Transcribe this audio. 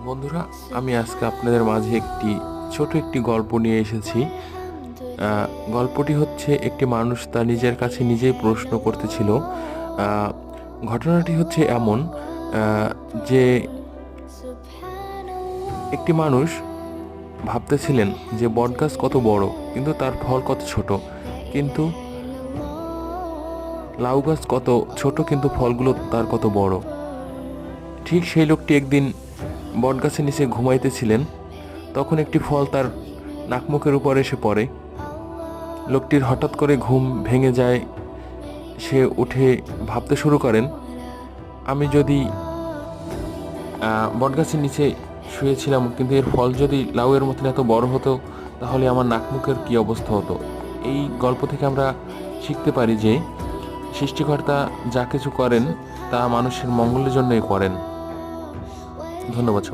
বন্ধুরা, আমি আজকে আপনাদের মাঝে ছোট একটি গল্প নিয়ে এসেছি। গল্পটি হচ্ছে একটি মানুষ তার নিজের কাছে নিজেই প্রশ্ন করতেছিল। আহ, ঘটনাটি হচ্ছে এমন যে একটি মানুষ ভাবতেছিলেন যে বটগাছ কত বড় কিন্তু তার ফল কত ছোট, কিন্তু লাউ গাছ কত ছোট কিন্তু ফলগুলো তার কত বড়। ঠিক সেই লোকটি একদিন বটগাছের নিচে ঘুমাইতেছিলেন। তখন একটি ফল তার নাকমুখের উপর এসে পড়ে। লোকটির হঠাৎ করে ঘুম ভেঙে যায়। সে উঠে ভাবতে শুরু করেন, আমি যদি বটগাছের নিচে শুয়েছিলাম কিন্তু এর ফল যদি লাউয়ের মতন এত বড় হতো, তাহলে আমার নাকমুখের কী অবস্থা হতো। এই গল্প থেকে আমরা শিখতে পারি যে সৃষ্টিকর্তা যা কিছু করেন তা মানুষের মঙ্গলের জন্যই করেন। ধন্যবাদ।